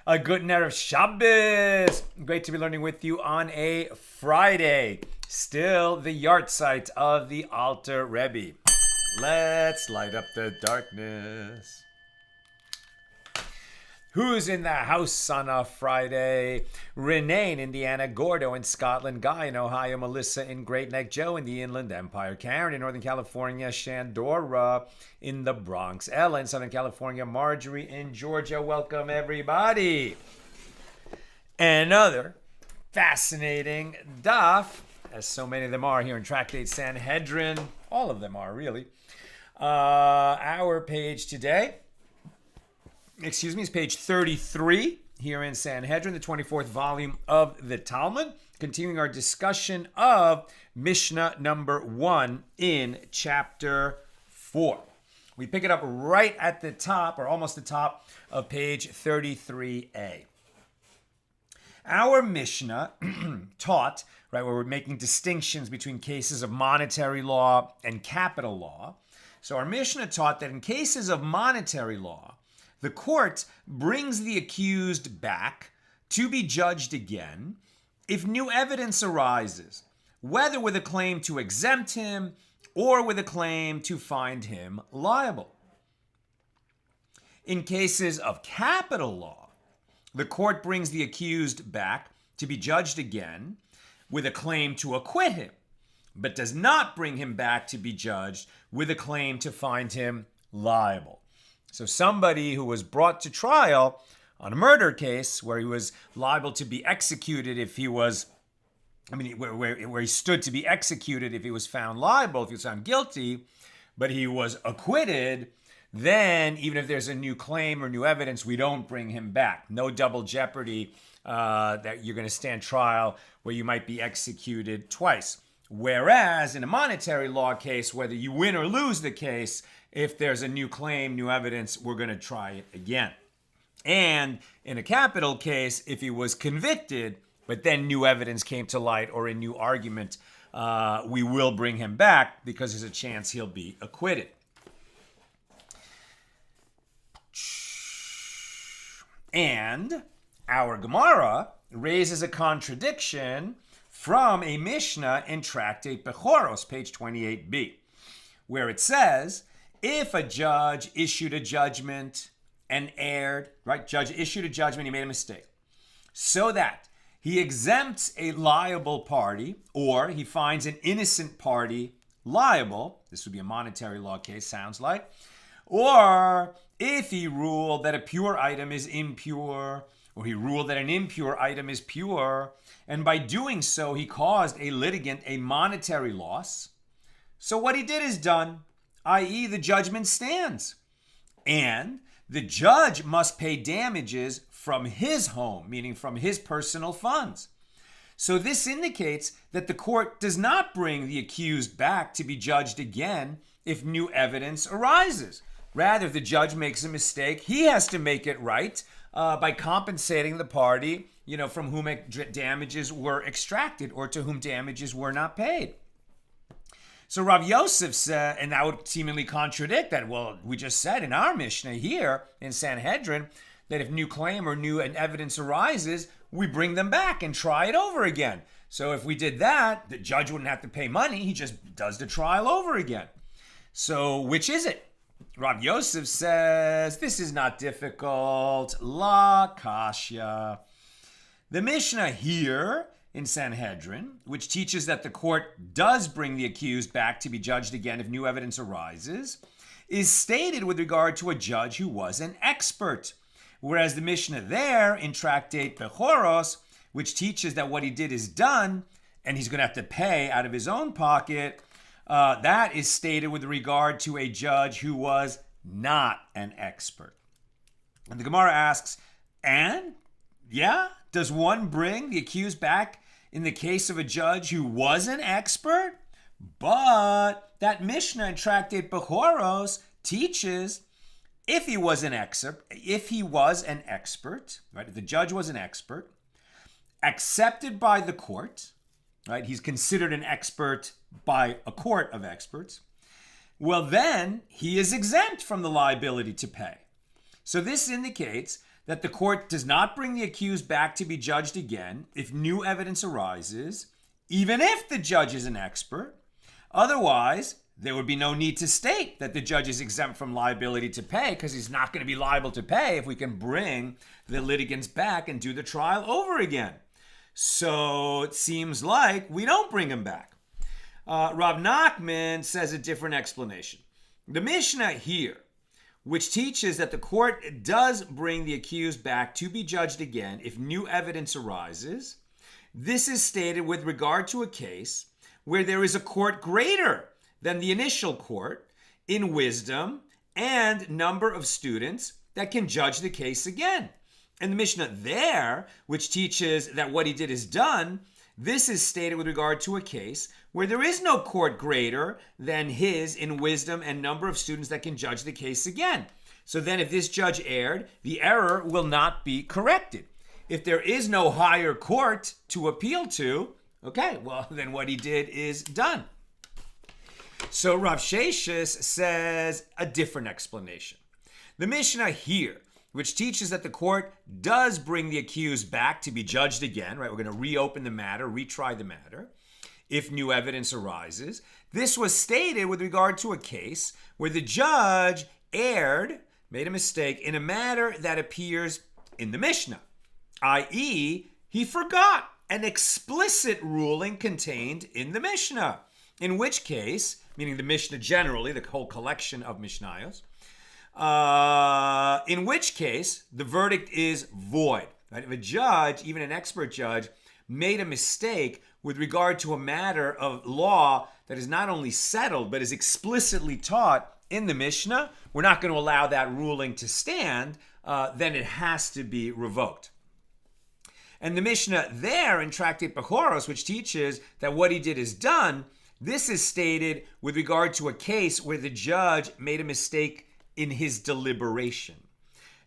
A good Erev Shabbos. Great to be learning with you on a Friday. Still the yahrzeit of the Alter Rebbe. Let's light up the darkness. Who's in the house on a Friday? Renee in Indiana, Gordo in Scotland, Guy in Ohio, Melissa in Great Neck, Joe in the Inland Empire, Karen in Northern California, Shandora in the Bronx, Ella in Southern California, Marjorie in Georgia. Welcome, everybody. Another fascinating daf, as so many of them are here in Tractate Sanhedrin. All of them are, really. Our page today, is page 33 here in Sanhedrin, the 24th volume of the Talmud, continuing our discussion of Mishnah number 1 in chapter 4. We pick it up right at the top, or almost the top, of page 33a. Our Mishnah taught, right, where we're making distinctions between cases of monetary law and capital law. So our Mishnah taught that in cases of monetary law, the court brings the accused back to be judged again if new evidence arises, whether with a claim to exempt him or with a claim to find him liable. In cases of capital law, the court brings the accused back to be judged again with a claim to acquit him, but does not bring him back to be judged with a claim to find him liable. So somebody who was brought to trial on a murder case where he was liable to be executed if he was, where he stood to be executed if he was found liable, if he was found guilty, but he was acquitted, then even if there's a new claim or new evidence, we don't bring him back. No double jeopardy that you're going to stand trial where you might be executed twice. Whereas in a monetary law case, whether you win or lose the case, if there's a new claim, new evidence, we're going to try it again. And in a capital case, if he was convicted, but then new evidence came to light or a new argument, we will bring him back because there's a chance he'll be acquitted. And our Gemara raises a contradiction from a Mishnah in Tractate Bechoros, page 28b, where it says, if a judge issued a judgment and erred, right? Judge issued a judgment, he made a mistake, so that he exempts a liable party or he finds an innocent party liable. This would be a monetary law case, sounds like. Or if he ruled that a pure item is impure, or he ruled that an impure item is pure, and by doing so he caused a litigant a monetary loss, So what he did is done, i.e. the judgment stands. And the judge must pay damages from his home, meaning from his personal funds. So this indicates that the court does not bring the accused back to be judged again if new evidence arises. Rather, if the judge makes a mistake, he has to make it right by compensating the party, from whom damages were extracted or to whom damages were not paid. So Rav Yosef said, and that would seemingly contradict that. Well, we just said in our Mishnah here in Sanhedrin that if new claim or new evidence arises, we bring them back and try it over again. So if we did that, the judge wouldn't have to pay money. He just does the trial over again. So which is it? Rav Yosef says, this is not difficult. La kasha. The Mishnah here in Sanhedrin, which teaches that the court does bring the accused back to be judged again if new evidence arises, is stated with regard to a judge who was an expert. Whereas the Mishnah there in Tractate Bechoros, which teaches that what he did is done, and he's going to have to pay out of his own pocket, that is stated with regard to a judge who was not an expert. And the Gemara asks, does one bring the accused back in the case of a judge who was an expert? But that Mishnah in Tractate Bechoros teaches if he was an expert, right, if the judge was an expert, accepted by the court, right, he's considered an expert by a court of experts, well then he is exempt from the liability to pay. So this indicates that the court does not bring the accused back to be judged again if new evidence arises, even if the judge is an expert. Otherwise, there would be no need to state that the judge is exempt from liability to pay, because he's not going to be liable to pay if we can bring the litigants back and do the trial over again. So it seems like we don't bring him back. Rav Nachman says a different explanation. The Mishnah here, which teaches that the court does bring the accused back to be judged again if new evidence arises, this is stated with regard to a case where there is a court greater than the initial court in wisdom and number of students that can judge the case again. And the Mishnah there, which teaches that what he did is done, this is stated with regard to a case where there is no court greater than his in wisdom and number of students that can judge the case again. So then if this judge erred, the error will not be corrected. If there is no higher court to appeal to, okay, well then what he did is done. So Rav Sheshes says a different explanation. The Mishnah here, which teaches that the court does bring the accused back to be judged again, right? We're going to reopen the matter, retry the matter, if new evidence arises. This was stated with regard to a case where the judge erred, made a mistake, in a matter that appears in the Mishnah, i.e., he forgot an explicit ruling contained in the Mishnah, in which case, meaning the Mishnah generally, the whole collection of Mishnayos, in which case the verdict is void. Right? If a judge, even an expert judge, made a mistake with regard to a matter of law that is not only settled but is explicitly taught in the Mishnah, we're not going to allow that ruling to stand, then it has to be revoked. And the Mishnah there in Tractate Bechoros, which teaches that what he did is done, this is stated with regard to a case where the judge made a mistake in his deliberation.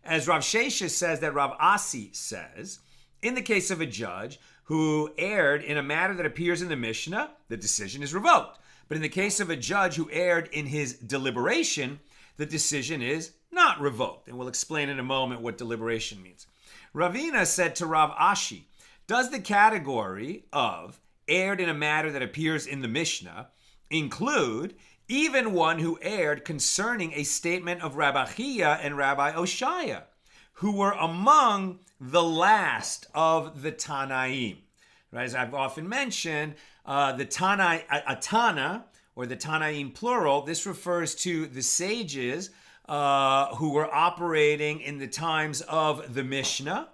As Rav Sheshes says that Rav Asi says, in the case of a judge who erred in a matter that appears in the Mishnah, the decision is revoked. But in the case of a judge who erred in his deliberation, the decision is not revoked. And we'll explain in a moment what deliberation means. Ravina said to Rav Ashi, does the category of erred in a matter that appears in the Mishnah include even one who erred concerning a statement of Rabbi Chiya and Rabbi Oshaya, who were among the last of the Tannaim? Right, as I've often mentioned, the tanna, or the Tannaim plural, this refers to the sages who were operating in the times of the Mishnah,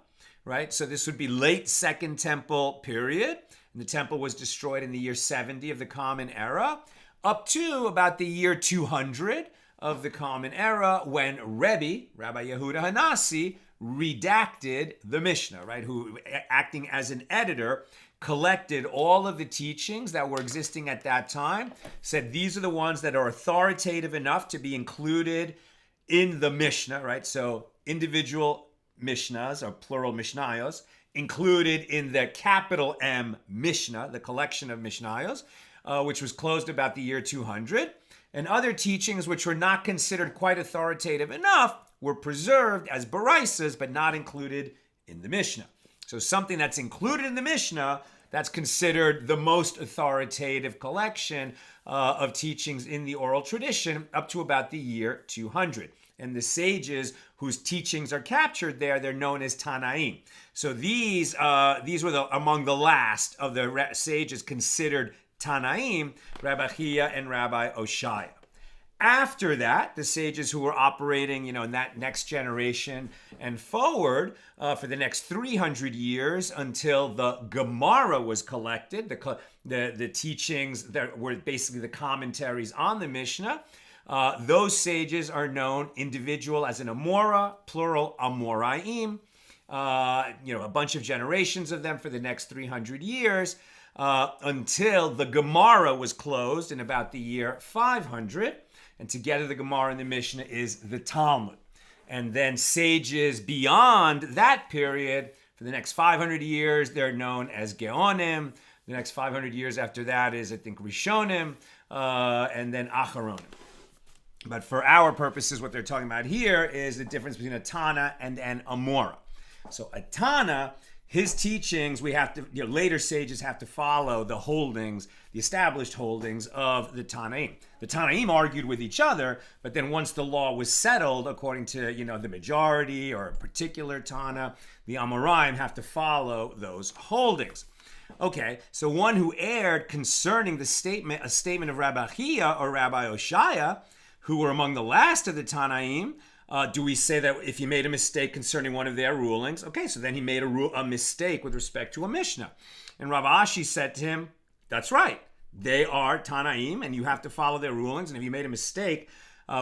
right? So this would be late Second Temple period. And the temple was destroyed in the year 70 of the Common Era. up to about the year 200 of the Common Era, when Rabbi Yehuda Hanasi, redacted the Mishnah, right? Who, acting as an editor, collected all of the teachings that were existing at that time, said these are the ones that are authoritative enough to be included in the Mishnah, right? So individual Mishnahs, or plural Mishnayos, included in the capital M Mishnah, the collection of Mishnayos, which was closed about the year 200. And other teachings which were not considered quite authoritative enough were preserved as baraisas, but not included in the Mishnah. So something that's included in the Mishnah, that's considered the most authoritative collection of teachings in the oral tradition up to about the year 200. And the sages whose teachings are captured there, they're known as Tanaim. So these were among the last of the sages considered Tanaim, Rabbi Chia and Rabbi Oshaya. After that, the sages who were operating, in that next generation and forward for the next 300 years until the Gemara was collected, the teachings that were basically the commentaries on the Mishnah, those sages are known individual as an amora, plural amoraim, a bunch of generations of them for the next 300 years until the Gemara was closed in about the year 500. And together the Gemara and the Mishnah is the Talmud. And then sages beyond that period, for the next 500 years, they're known as Geonim. The next 500 years after that is, I think, Rishonim, and then Acharonim. But for our purposes, what they're talking about here is the difference between a tanna and an amora. So a tanna, his teachings, we have to, later sages have to follow the holdings, the established holdings of the Tanaim. The Tanaim argued with each other, but then once the law was settled, according to, the majority or a particular Tanna, the amoraim have to follow those holdings. Okay, so one who erred concerning a statement of Rabbi Chia or Rabbi Oshaya, who were among the last of the Tanaim, do we say that if he made a mistake concerning one of their rulings? Okay, so then he made a mistake with respect to a Mishnah. And Rav Ashi said to him, that's right. They are Tanaim, and you have to follow their rulings. And if you made a mistake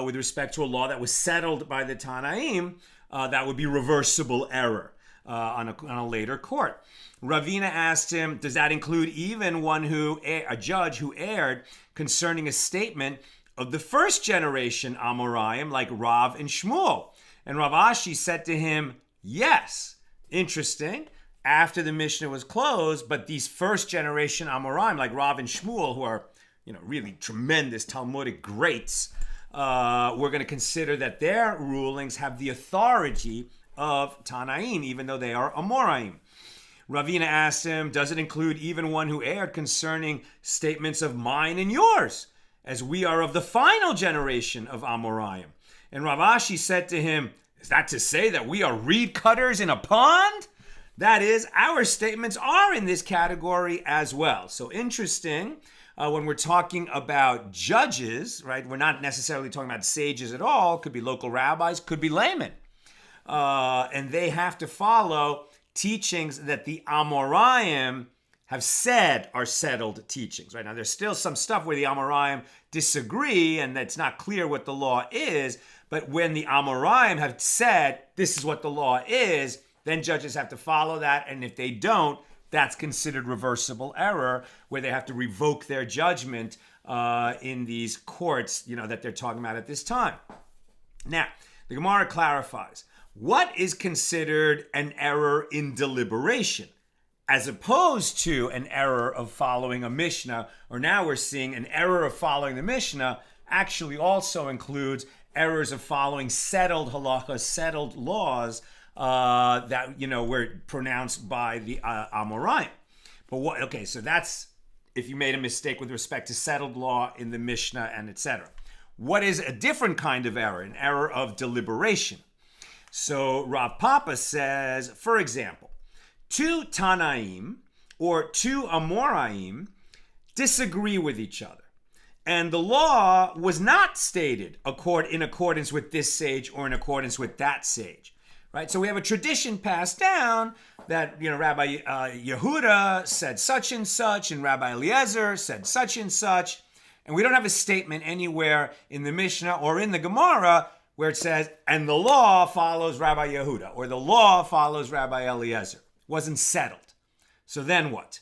with respect to a law that was settled by the Tanaim, that would be reversible error on a later court. Ravina asked him, does that include even a judge who erred concerning a statement of the first generation amoraim, like Rav and Shmuel? And Rav Ashi said to him, yes. Interesting. After the Mishnah was closed, but these first generation amoraim, like Rav and Shmuel, who are, really tremendous Talmudic greats, we're going to consider that their rulings have the authority of Tanaim, even though they are amoraim. Ravina asked him, does it include even one who erred concerning statements of mine and yours, as we are of the final generation of amoraim? And Rav Ashi said to him, is that to say that we are reed cutters in a pond? That is, our statements are in this category as well. So interesting, when we're talking about judges, right? We're not necessarily talking about sages at all. Could be local rabbis, could be laymen. And they have to follow teachings that the amoraim have said are settled teachings, right? Now, there's still some stuff where the amoraim disagree and it's not clear what the law is. But when the amoraim have said, this is what the law is, then judges have to follow that. And if they don't, that's considered reversible error, where they have to revoke their judgment in these courts, that they're talking about at this time. Now, the Gemara clarifies, what is considered an error in deliberation, as opposed to an error of following a Mishnah, or now we're seeing an error of following the Mishnah actually also includes errors of following settled halachas, settled laws, that were pronounced by the amoraim. But so that's if you made a mistake with respect to settled law in the Mishnah and etc. What is a different kind of error? An error of deliberation. So Rav Papa says, for example, two Tanaim or two amoraim disagree with each other, and the law was not stated in accordance with this sage or in accordance with that sage. Right? So we have a tradition passed down that, Rabbi Yehuda said such and such, and Rabbi Eliezer said such and such. And we don't have a statement anywhere in the Mishnah or in the Gemara where it says, and the law follows Rabbi Yehuda, or the law follows Rabbi Eliezer. It wasn't settled. So then what?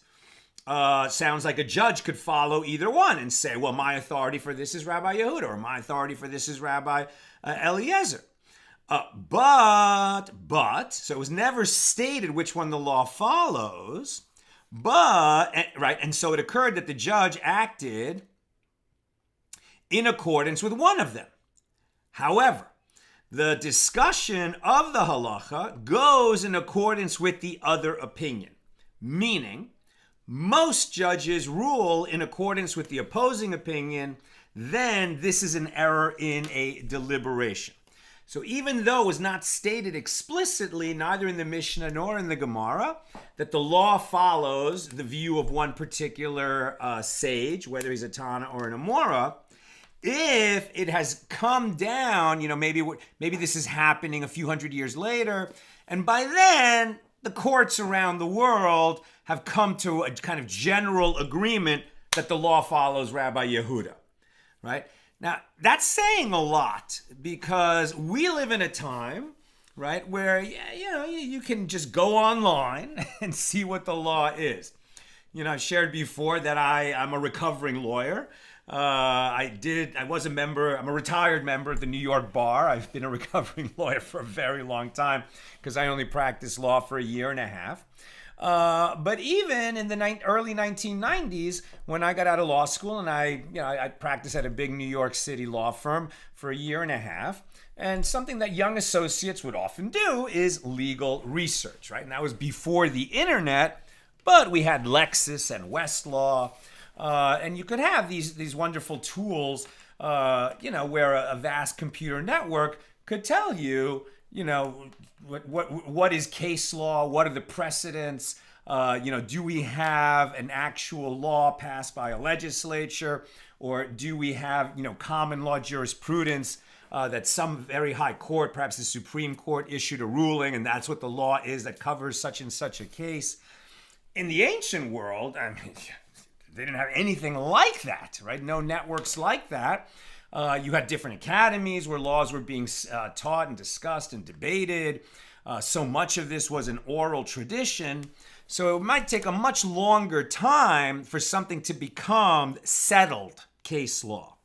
Sounds like a judge could follow either one and say, well, my authority for this is Rabbi Yehuda, or my authority for this is Rabbi Eliezer. But, so it was never stated which one the law follows, and so it occurred that the judge acted in accordance with one of them. However, the discussion of the halacha goes in accordance with the other opinion, meaning most judges rule in accordance with the opposing opinion, then this is an error in a deliberation. So even though it was not stated explicitly, neither in the Mishnah nor in the Gemara, that the law follows the view of one particular sage, whether he's a tanna or an amora, if it has come down, maybe this is happening a few hundred years later, and by then the courts around the world have come to a kind of general agreement that the law follows Rabbi Yehuda, right? Now, that's saying a lot because we live in a time, right, where, you can just go online and see what the law is. I shared before that I'm a recovering lawyer. I'm a retired member of the New York Bar. I've been a recovering lawyer for a very long time because I only practiced law for a year and a half. But even in the early 1990s, when I got out of law school and I practiced at a big New York City law firm for a year and a half, and something that young associates would often do is legal research, right? And that was before the internet, but we had Lexis and Westlaw, and you could have these wonderful tools, where a vast computer network could tell you, what is case law? What are the precedents? Do we have an actual law passed by a legislature, or do we have, common law jurisprudence that some very high court, perhaps the Supreme Court, issued a ruling, and that's what the law is that covers such and such a case? In the ancient world, they didn't have anything like that, right? No networks like that. You had different academies where laws were being taught and discussed and debated. So much of this was an oral tradition. So it might take a much longer time for something to become settled case law.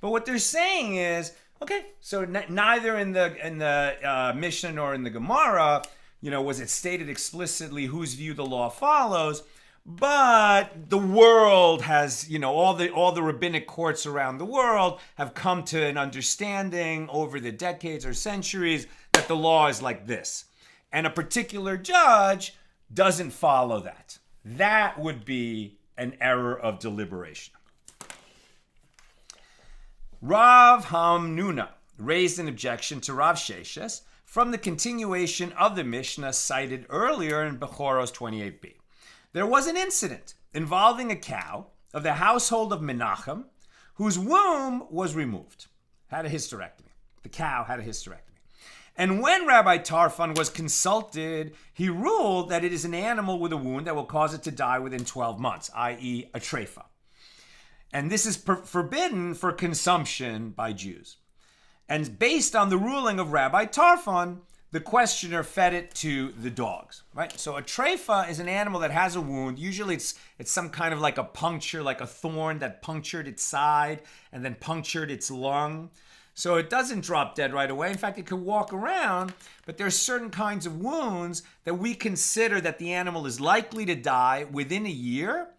But what they're saying is, okay, so neither in the Mishnah nor in the Gemara, was it stated explicitly whose view the law follows. But the world has, all the rabbinic courts around the world have come to an understanding over the decades or centuries that the law is like this. And a particular judge doesn't follow that. That would be an error of deliberation. Rav Hamnuna raised an objection to Rav Sheshes from the continuation of the Mishnah cited earlier in Bechoros 28b. There was an incident involving a cow of the household of Menachem whose womb was removed, had a hysterectomy. The cow had a hysterectomy. And when Rabbi Tarfon was consulted, he ruled that it is an animal with a wound that will cause it to die within 12 months, i.e. a treifa. And this is forbidden for consumption by Jews. And based on the ruling of Rabbi Tarfon, the questioner fed it to the dogs, right? So a treifa is an animal that has a wound. Usually it's some kind of like a puncture, like a thorn that punctured its side and then punctured its lung. So it doesn't drop dead right away. In fact, it could walk around, but there are certain kinds of wounds that we consider that the animal is likely to die within a year.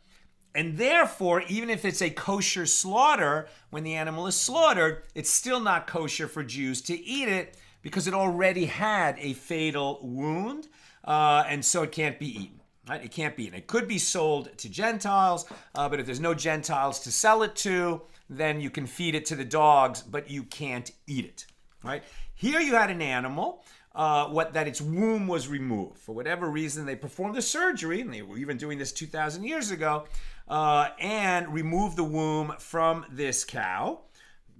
And therefore, even if it's a kosher slaughter, when the animal is slaughtered, it's still not kosher for Jews to eat it, because it already had a fatal wound, and so it can't be eaten. Right? It can't be eaten. It could be sold to Gentiles, but if there's no Gentiles to sell it to, then you can feed it to the dogs, but you can't eat it. Right? Here you had an animal that its womb was removed. For whatever reason, they performed a surgery, and they were even doing this 2,000 years ago, and removed the womb from this cow.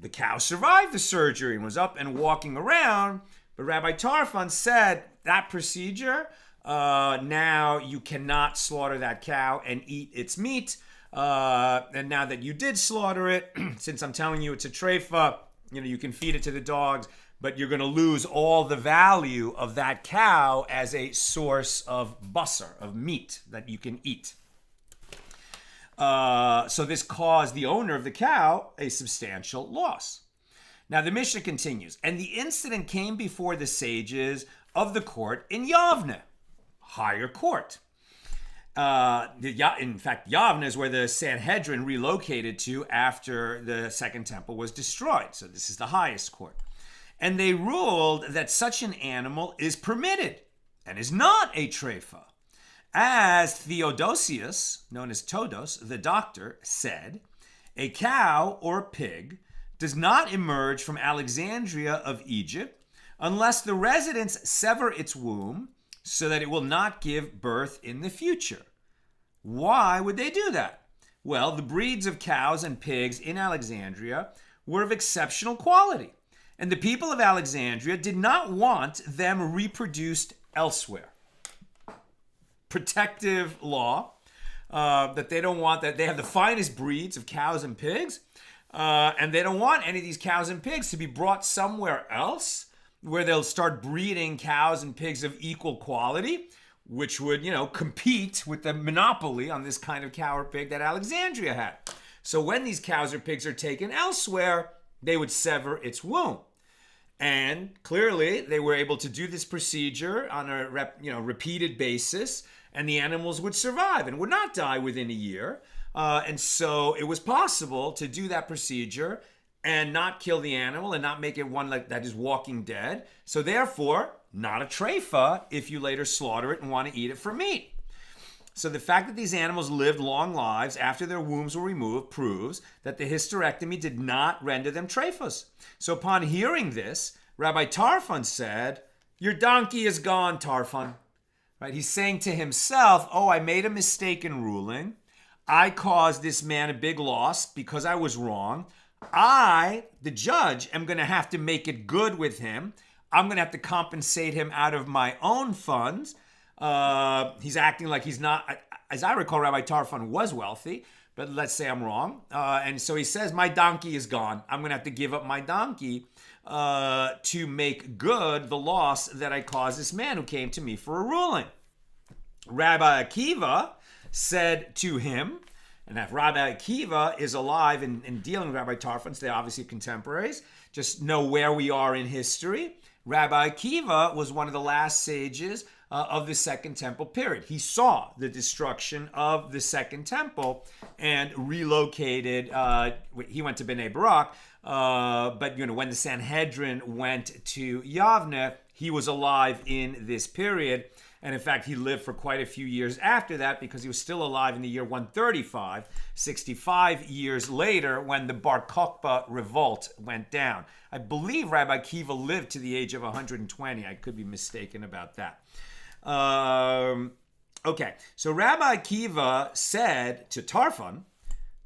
The cow survived the surgery and was up and walking around, but Rabbi Tarfon said that procedure, now you cannot slaughter that cow and eat its meat And now that you did slaughter it, since I'm telling you it's a treifa, you can feed it to the dogs, but you're going to lose all the value of that cow as a source of basar, of meat that you can eat. So this caused the owner of the cow a substantial loss. Now the Mishnah continues, and the incident came before the sages of the court in Yavne, higher court. In fact, Yavne is where the Sanhedrin relocated to after the Second Temple was destroyed. So this is the highest court. And they ruled that such an animal is permitted and is not a treifa. As Theodosius, known as Todos, the doctor, said, a cow or pig does not emerge from Alexandria of Egypt unless the residents sever its womb so that it will not give birth in the future. Why would they do that? Well, the breeds of cows and pigs in Alexandria were of exceptional quality, and the people of Alexandria did not want them reproduced elsewhere. Protective law, that they don't want that. They have the finest breeds of cows and pigs, and they don't want any of these cows and pigs to be brought somewhere else where they'll start breeding cows and pigs of equal quality, which would, compete with the monopoly on this kind of cow or pig that Alexandria had. So when these cows or pigs are taken elsewhere, they would sever its womb. And clearly, they were able to do this procedure on a repeated basis, and the animals would survive and would not die within a year. And so it was possible to do that procedure and not kill the animal and not make it one that is walking dead. So therefore, not a treifa if you later slaughter it and want to eat it for meat. So the fact that these animals lived long lives after their wombs were removed proves that the hysterectomy did not render them treifas. So upon hearing this, Rabbi Tarfon said, your donkey is gone, Tarfon. Right? He's saying to himself, I made a mistake in ruling. I caused this man a big loss because I was wrong. I, the judge, am going to have to make it good with him. I'm going to have to compensate him out of my own funds. He's acting like he's not. As I recall, Rabbi Tarfon was wealthy, but let's say I'm wrong. And so he says, my donkey is gone. I'm going to have to give up my donkey to make good the loss that I caused this man who came to me for a ruling. Rabbi Akiva said to him, and if Rabbi Akiva is alive and dealing with Rabbi Tarfon, so they're obviously contemporaries, just know where we are in history. Rabbi Akiva was one of the last sages of the Second Temple period. He saw the destruction of the Second Temple and relocated. He went to Bnei Barak, but when the Sanhedrin went to Yavne, he was alive in this period. And in fact, he lived for quite a few years after that because he was still alive in the year 135, 65 years later when the Bar Kokhba revolt went down. I believe Rabbi Akiva lived to the age of 120. I could be mistaken about that. Okay, so Rabbi Akiva said to Tarfon,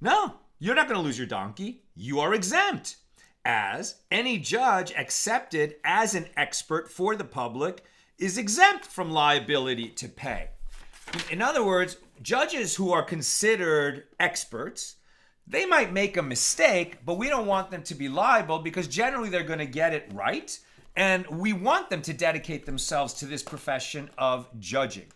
no, you're not going to lose your donkey. You are exempt, as any judge accepted as an expert for the public is exempt from liability to pay. In other words, judges who are considered experts, they might make a mistake, but we don't want them to be liable because generally they're going to get it right. And we want them to dedicate themselves to this profession of judging,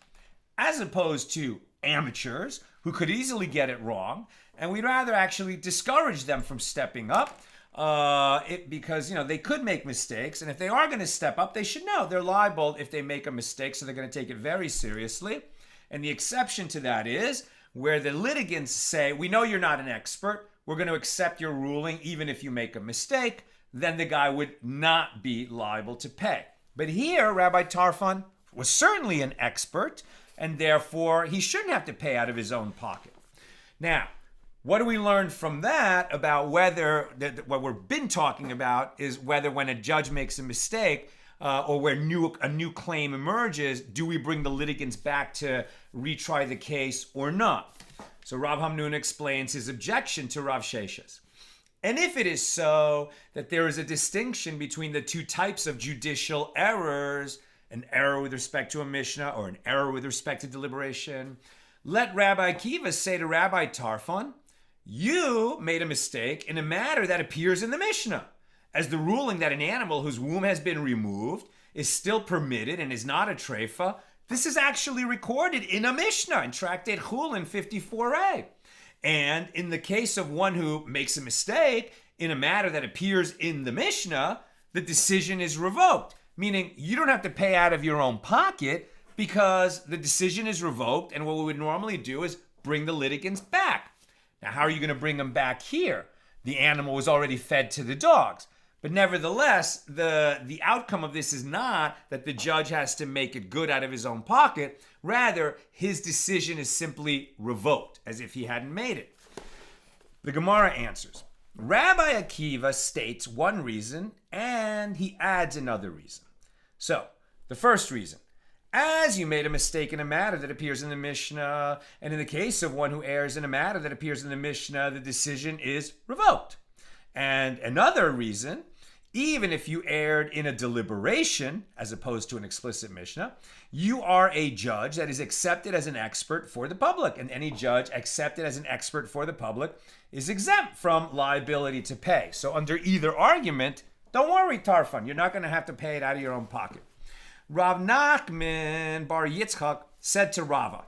as opposed to amateurs who could easily get it wrong. And we'd rather actually discourage them from stepping up because, they could make mistakes. And if they are going to step up, they should know they're liable if they make a mistake. So they're going to take it very seriously. And the exception to that is where the litigants say, we know you're not an expert. We're going to accept your ruling even if you make a mistake. Then the guy would not be liable to pay. But here, Rabbi Tarfon was certainly an expert, and therefore he shouldn't have to pay out of his own pocket. Now, what do we learn from that about whether, what we've been talking about is whether when a judge makes a mistake or where a new claim emerges, do we bring the litigants back to retry the case or not? So Rav Hamnun explains his objection to Rav Sheshes. And if it is so that there is a distinction between the two types of judicial errors, an error with respect to a Mishna or an error with respect to deliberation, let Rabbi Akiva say to Rabbi Tarfon, you made a mistake in a matter that appears in the Mishnah, as the ruling that an animal whose womb has been removed is still permitted and is not a treifa. This is actually recorded in a Mishnah in Tractate Chulin 54a. And in the case of one who makes a mistake in a matter that appears in the Mishnah, the decision is revoked, meaning you don't have to pay out of your own pocket because the decision is revoked, and what we would normally do is bring the litigants back. Now, how are you going to bring them back here? The animal was already fed to the dogs. But nevertheless, the outcome of this is not that the judge has to make it good out of his own pocket. Rather, his decision is simply revoked, as if he hadn't made it. The Gemara answers, Rabbi Akiva states one reason, and he adds another reason. So, the first reason, as you made a mistake in a matter that appears in the Mishnah, and in the case of one who errs in a matter that appears in the Mishnah, the decision is revoked. And another reason, even if you erred in a deliberation, as opposed to an explicit Mishnah, you are a judge that is accepted as an expert for the public. And any judge accepted as an expert for the public is exempt from liability to pay. So under either argument, don't worry, Tarfon, you're not going to have to pay it out of your own pocket. Rav Nachman bar Yitzchak said to Rava,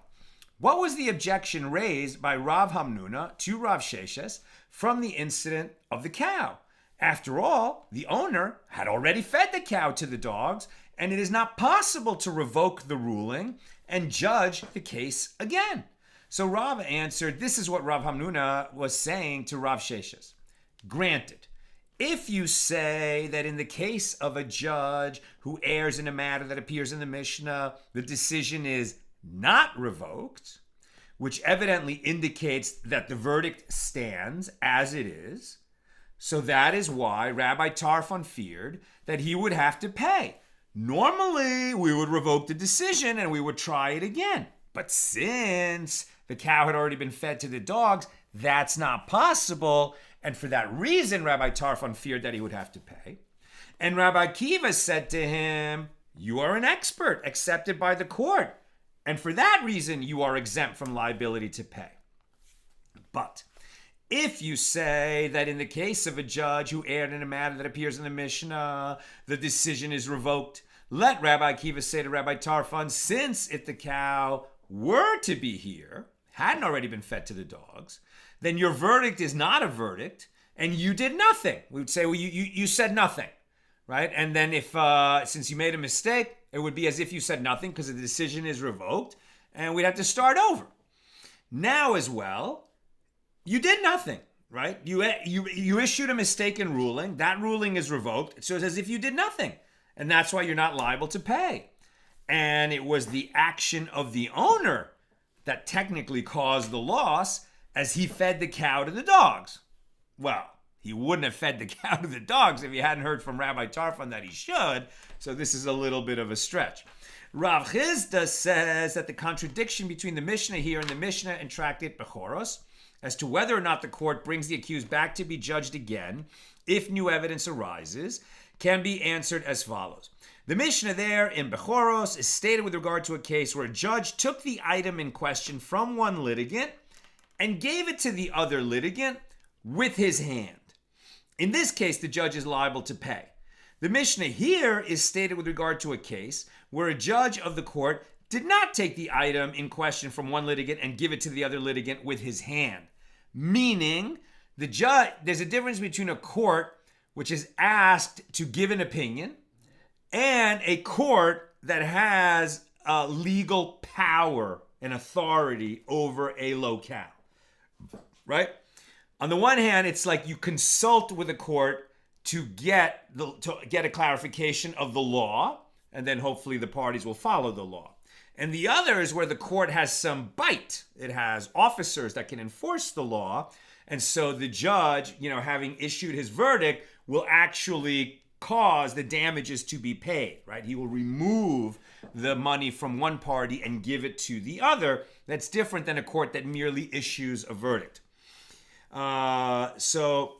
what was the objection raised by Rav Hamnuna to Rav Sheshes from the incident of the cow? After all, the owner had already fed the cow to the dogs, and it is not possible to revoke the ruling and judge the case again. So Rav answered, this is what Rav Hamnuna was saying to Rav Sheshes. Granted, if you say that in the case of a judge who errs in a matter that appears in the Mishnah, the decision is not revoked, which evidently indicates that the verdict stands as it is, so that is why Rabbi Tarfon feared that he would have to pay. Normally, we would revoke the decision and we would try it again. But since the cow had already been fed to the dogs, that's not possible. And for that reason, Rabbi Tarfon feared that he would have to pay. And Rabbi Akiva said to him, you are an expert accepted by the court. And for that reason, you are exempt from liability to pay. But if you say that in the case of a judge who erred in a matter that appears in the Mishnah, the decision is revoked, let Rabbi Akiva say to Rabbi Tarfon, since if the cow were to be here, hadn't already been fed to the dogs, then your verdict is not a verdict, and you did nothing. We would say, well, you said nothing, right? And then if, since you made a mistake, it would be as if you said nothing because the decision is revoked, and we'd have to start over. Now as well, you did nothing, right? You issued a mistaken ruling. That ruling is revoked. So it's as if you did nothing. And that's why you're not liable to pay. And it was the action of the owner that technically caused the loss as he fed the cow to the dogs. Well, he wouldn't have fed the cow to the dogs if he hadn't heard from Rabbi Tarfon that he should. So this is a little bit of a stretch. Rav Chizda says that the contradiction between the Mishnah here and the Mishnah in Tractate Bechoros as to whether or not the court brings the accused back to be judged again if new evidence arises can be answered as follows. The Mishnah there in Bechoros is stated with regard to a case where a judge took the item in question from one litigant and gave it to the other litigant with his hand. In this case, the judge is liable to pay. The Mishnah here is stated with regard to a case where a judge of the court did not take the item in question from one litigant and give it to the other litigant with his hand. Meaning, the judge, there's a difference between a court which is asked to give an opinion and a court that has legal power and authority over a locale, right? On the one hand, it's like you consult with a court to get a clarification of the law, and then hopefully the parties will follow the law. And the other is where the court has some bite. It has officers that can enforce the law, and so the judge, having issued his verdict, will actually cause the damages to be paid, right? He will remove the money from one party and give it to the other. That's different than a court that merely issues a verdict. So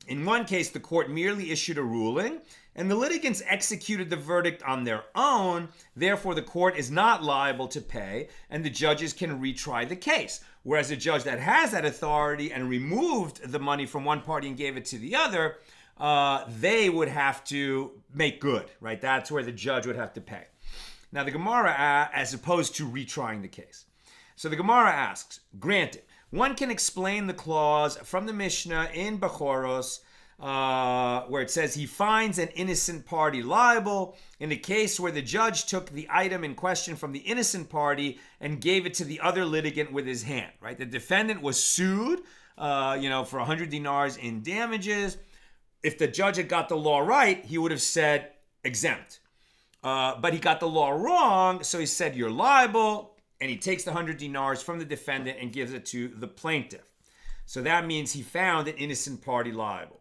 in one case, the court merely issued a ruling, and the litigants executed the verdict on their own. Therefore, the court is not liable to pay, and the judges can retry the case. Whereas a judge that has that authority and removed the money from one party and gave it to the other, they would have to make good, right? That's where the judge would have to pay. Now, the Gemara, as opposed to retrying the case. So the Gemara asks, granted, one can explain the clause from the Mishna in Bechoros, where it says he finds an innocent party liable in the case where the judge took the item in question from the innocent party and gave it to the other litigant with his hand, right? The defendant was sued, for 100 dinars in damages. If the judge had got the law right, he would have said exempt. But he got the law wrong, so he said you're liable, and he takes the 100 dinars from the defendant and gives it to the plaintiff. So that means he found an innocent party liable.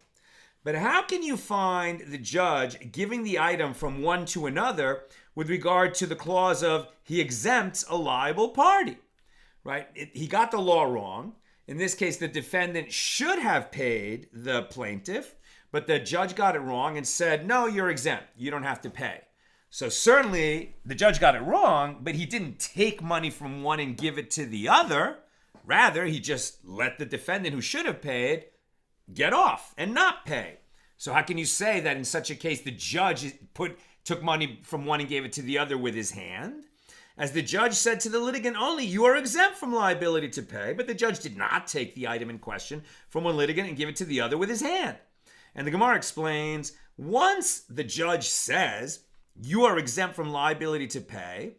But how can you find the judge giving the item from one to another with regard to the clause of he exempts a liable party, right? He got the law wrong. In this case, the defendant should have paid the plaintiff, but the judge got it wrong and said, no, you're exempt. You don't have to pay. So certainly the judge got it wrong, but he didn't take money from one and give it to the other. Rather, he just let the defendant who should have paid get off and not pay. So how can you say that in such a case the judge took money from one and gave it to the other with his hand? As the judge said to the litigant only, you are exempt from liability to pay, but the judge did not take the item in question from one litigant and give it to the other with his hand. And the Gemara explains, once the judge says you are exempt from liability to pay,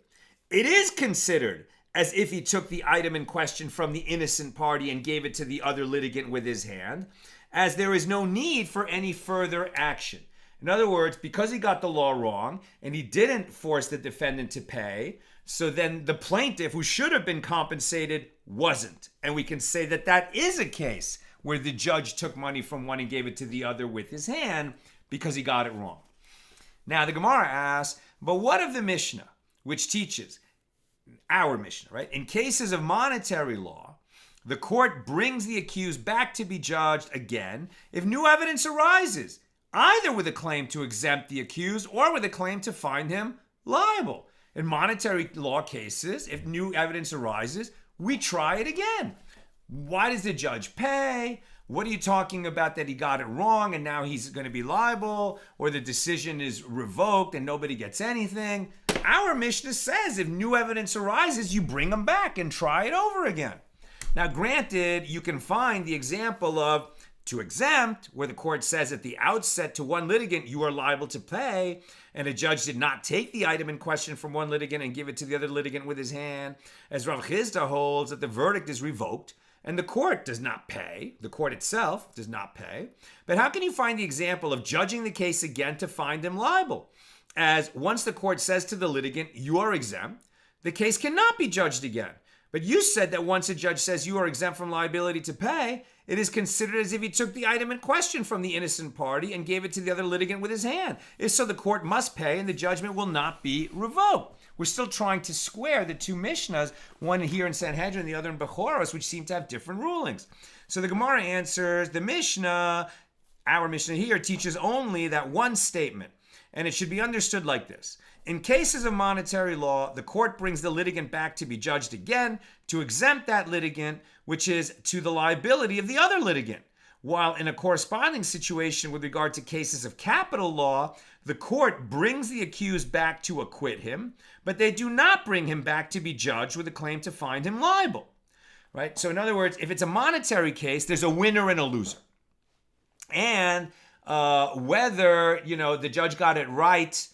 it is considered as if he took the item in question from the innocent party and gave it to the other litigant with his hand, as there is no need for any further action. In other words, because he got the law wrong and he didn't force the defendant to pay, so then the plaintiff who should have been compensated wasn't. And we can say that that is a case where the judge took money from one and gave it to the other with his hand because he got it wrong. Now, the Gemara asks, but what of the Mishnah, which teaches, our Mishnah, right? In cases of monetary law, the court brings the accused back to be judged again if new evidence arises, either with a claim to exempt the accused or with a claim to find him liable. In monetary law cases, if new evidence arises, we try it again. Why does the judge pay? What are you talking about that he got it wrong and now he's going to be liable, or the decision is revoked and nobody gets anything? Our Mishnah says if new evidence arises, you bring them back and try it over again. Now, granted, you can find the example of to exempt, where the court says at the outset to one litigant, you are liable to pay, and a judge did not take the item in question from one litigant and give it to the other litigant with his hand, as Rav Chisda holds that the verdict is revoked, and the court does not pay. The court itself does not pay. But how can you find the example of judging the case again to find him liable? As once the court says to the litigant, you are exempt, the case cannot be judged again. But you said that once a judge says you are exempt from liability to pay, it is considered as if he took the item in question from the innocent party and gave it to the other litigant with his hand. If so, the court must pay and the judgment will not be revoked. We're still trying to square the two Mishnahs, one here in Sanhedrin, the other in Bechoros, which seem to have different rulings. So the Gemara answers, the Mishnah, our Mishnah here, teaches only that one statement. And it should be understood like this. In cases of monetary law, the court brings the litigant back to be judged again to exempt that litigant, which is to the liability of the other litigant. While in a corresponding situation with regard to cases of capital law, the court brings the accused back to acquit him, but they do not bring him back to be judged with a claim to find him liable. Right? So in other words, if it's a monetary case, there's a winner and a loser. And whether, the judge got it right,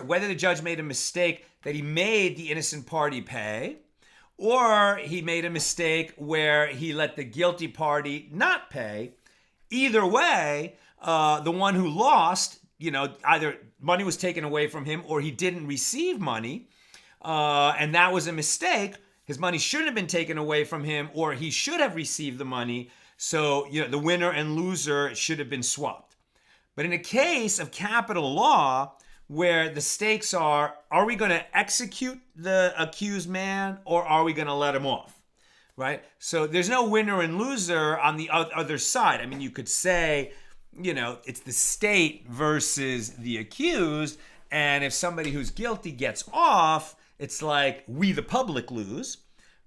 whether the judge made a mistake that he made the innocent party pay, or he made a mistake where he let the guilty party not pay, either way, the one who lost, either money was taken away from him or he didn't receive money, and that was a mistake. His money shouldn't have been taken away from him, or he should have received the money. So, the winner and loser should have been swapped. But in a case of capital law, where the stakes are we going to execute the accused man or are we going to let him off? Right? So there's no winner and loser on the other side. I mean, you could say, it's the state versus the accused. And if somebody who's guilty gets off, it's like we, the public, lose.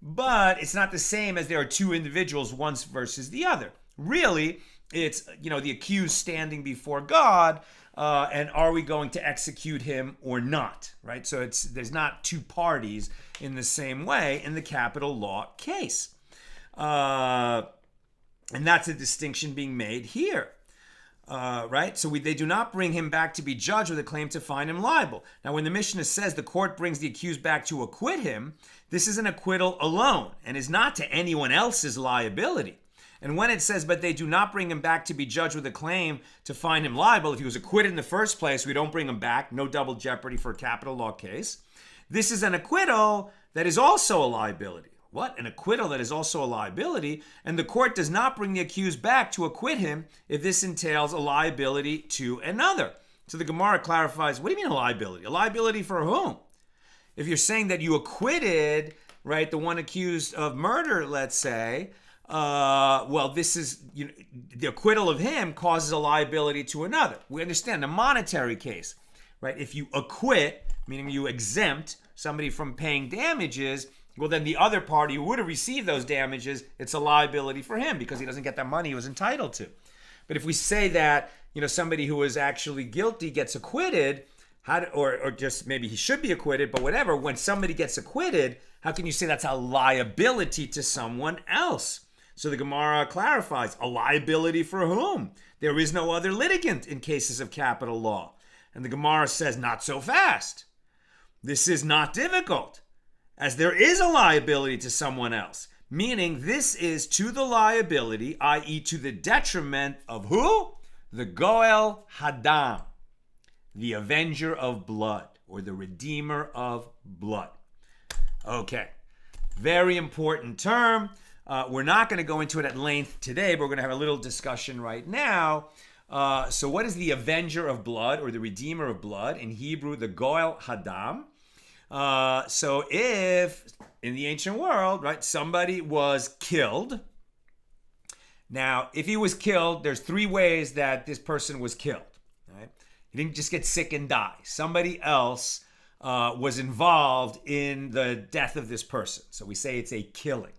But it's not the same as there are two individuals, one versus the other. Really, it's, the accused standing before God, and are we going to execute him or not, right? So there's not two parties in the same way in the capital law case. And that's a distinction being made here. Right? So they do not bring him back to be judged with a claim to find him liable. Now, when the Mishna says the court brings the accused back to acquit him, this is an acquittal alone and is not to anyone else's liability. And when it says, but they do not bring him back to be judged with a claim to find him liable, if he was acquitted in the first place, we don't bring him back, no double jeopardy for a capital law case. This is an acquittal that is also a liability. What? An acquittal that is also a liability, and the court does not bring the accused back to acquit him if this entails a liability to another. So the Gemara clarifies, what do you mean a liability? A liability for whom? If you're saying that you acquitted, right, the one accused of murder, let's say, this is, the acquittal of him causes a liability to another. We understand the monetary case, right? If you acquit, meaning you exempt somebody from paying damages, well, then the other party who would have received those damages, it's a liability for him because he doesn't get that money he was entitled to. But if we say that, somebody who was actually guilty gets acquitted, or just maybe he should be acquitted, but whatever, when somebody gets acquitted, how can you say that's a liability to someone else? So the Gemara clarifies, a liability for whom? There is no other litigant in cases of capital law. And the Gemara says, not so fast. This is not difficult, as there is a liability to someone else, meaning this is to the liability, i.e. to the detriment of who? The Goel Hadam, the avenger of blood, or the redeemer of blood. Okay, very important term. We're not going to go into it at length today, but we're going to have a little discussion right now. So what is the avenger of blood, or the redeemer of blood? In Hebrew, the Goel Hadam. So if in the ancient world, right, somebody was killed. Now, if he was killed, there's three ways that this person was killed. Right? He didn't just get sick and die. Somebody else was involved in the death of this person. So we say it's a killing.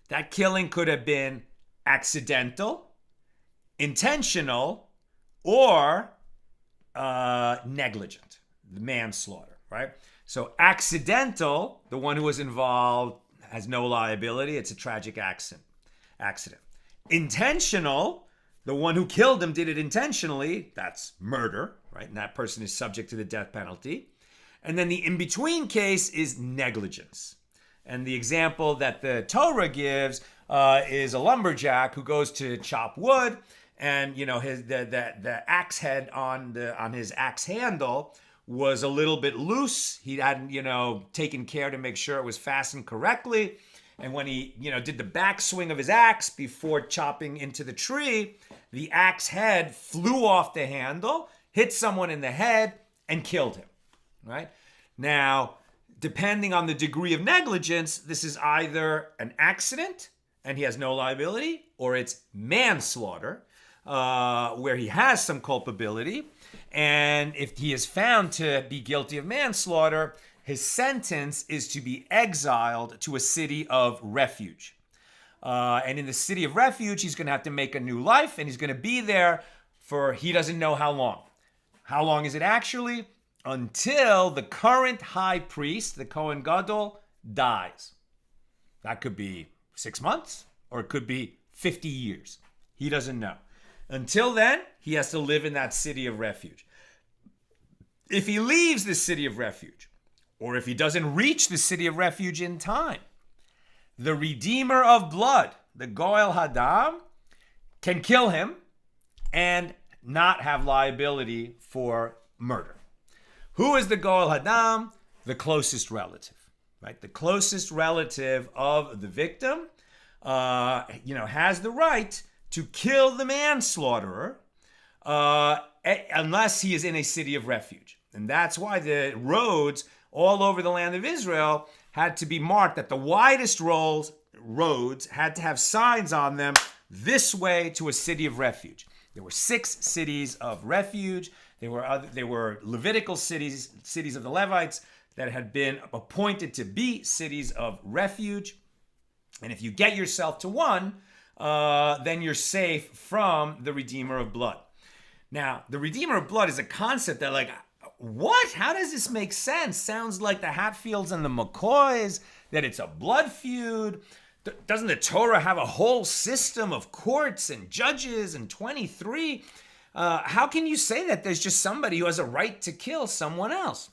That killing could have been accidental, intentional, or negligent, manslaughter, right? So accidental, the one who was involved has no liability. It's a tragic accident. Intentional, the one who killed him did it intentionally. That's murder, right? And that person is subject to the death penalty. And then the in-between case is negligence. And the example that the Torah gives is a lumberjack who goes to chop wood, and the axe head on his axe handle was a little bit loose. He hadn't, taken care to make sure it was fastened correctly. And when he, did the backswing of his axe before chopping into the tree, the axe head flew off the handle, hit someone in the head, and killed him, right? Now, depending on the degree of negligence, this is either an accident, and he has no liability, or it's manslaughter, where he has some culpability. And if he is found to be guilty of manslaughter, his sentence is to be exiled to a city of refuge. And in the city of refuge, he's going to have to make a new life, and he's going to be there for he doesn't know how long. How long is it actually? Until the current high priest, the Kohen Gadol, dies. That could be 6 months, or it could be 50 years. He doesn't know. Until then, he has to live in that city of refuge. If he leaves the city of refuge, or if he doesn't reach the city of refuge in time, the redeemer of blood, the Goel Hadam, can kill him and not have liability for murder. Who is the Goel Hadam? The closest relative, right? The closest relative of the victim, has the right to kill the manslaughterer unless he is in a city of refuge. And that's why the roads all over the land of Israel had to be marked, that the widest roads had to have signs on them, this way to a city of refuge. There were 6 cities of refuge. There were Levitical cities of the Levites that had been appointed to be cities of refuge. And if you get yourself to one, then you're safe from the Redeemer of Blood. Now, the Redeemer of Blood is a concept that, like, what? How does this make sense? Sounds like the Hatfields and the McCoys, that it's a blood feud. Doesn't the Torah have a whole system of courts and judges and 23? How can you say that there's just somebody who has a right to kill someone else?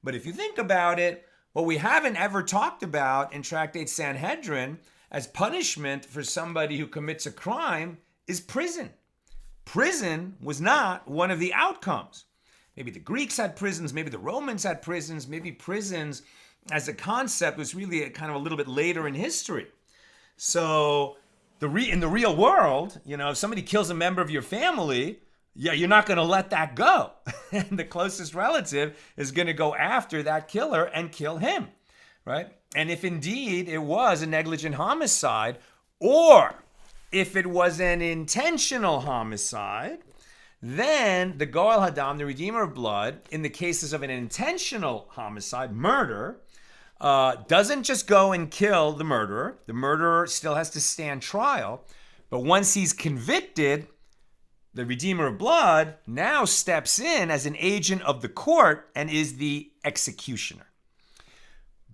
But if you think about it, what we haven't ever talked about in Tractate Sanhedrin as punishment for somebody who commits a crime is prison. Prison was not one of the outcomes. Maybe the Greeks had prisons, maybe the Romans had prisons, maybe prisons as a concept was really kind of a little bit later in history. So in the real world, if somebody kills a member of your family, you're not going to let that go. And the closest relative is going to go after that killer and kill him, right? And if indeed it was a negligent homicide, or if it was an intentional homicide, then the Goel Hadam, the Redeemer of Blood, in the cases of an intentional homicide, murder, doesn't just go and kill the murderer. The murderer still has to stand trial. But once he's convicted, the Redeemer of Blood now steps in as an agent of the court and is the executioner.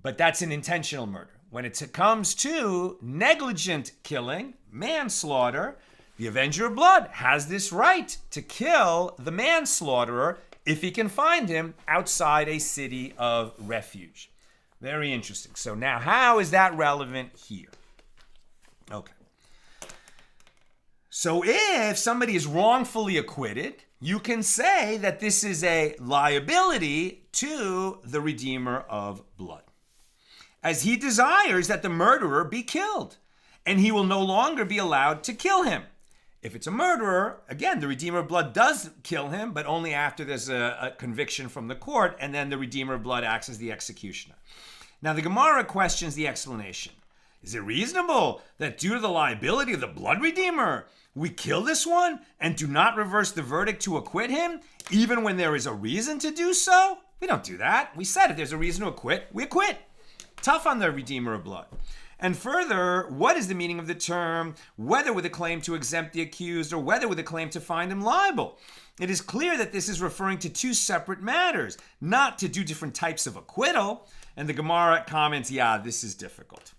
But that's an intentional murder. When it comes to negligent killing, manslaughter, the Avenger of Blood has this right to kill the manslaughterer if he can find him outside a city of refuge. Very interesting. So now, how is that relevant here? Okay. So if somebody is wrongfully acquitted, you can say that this is a liability to the Redeemer of Blood, as he desires that the murderer be killed, and he will no longer be allowed to kill him. If it's a murderer, again, the Redeemer of Blood does kill him, but only after there's a conviction from the court, and then the Redeemer of Blood acts as the executioner. Now, the Gemara questions the explanation. Is it reasonable that due to the liability of the blood redeemer, we kill this one and do not reverse the verdict to acquit him, even when there is a reason to do so? We don't do that. We said if there's a reason to acquit, we acquit. Tough on the Redeemer of Blood. And further, what is the meaning of the term, whether with a claim to exempt the accused or whether with a claim to find him liable? It is clear that this is referring to 2 separate matters, not to 2 different types of acquittal. And the Gemara comments, this is difficult.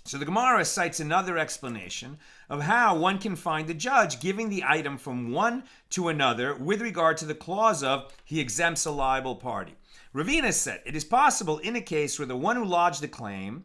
So the Gemara cites another explanation of how one can find the judge giving the item from one to another with regard to the clause of he exempts a liable party. Ravina said, it is possible in a case where the one who lodged the claim